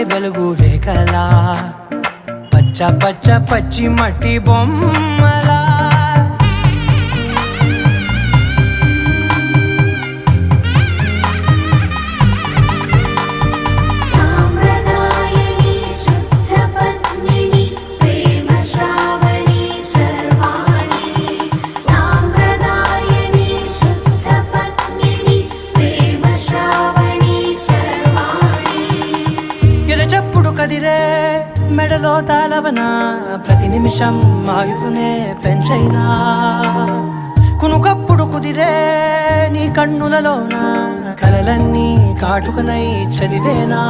వెలుగు రేఖలా పచ్చ పచ్చ పచ్చి మట్టి బొమ్మలా కదిరే మెడలో తాళవన ప్రతి నిమిషం ఆయుధునే పెంచైనా కునుకప్పుడు కుదిరే నీ కన్నులలోన కలలన్నీ కాటుకనై చదివేనా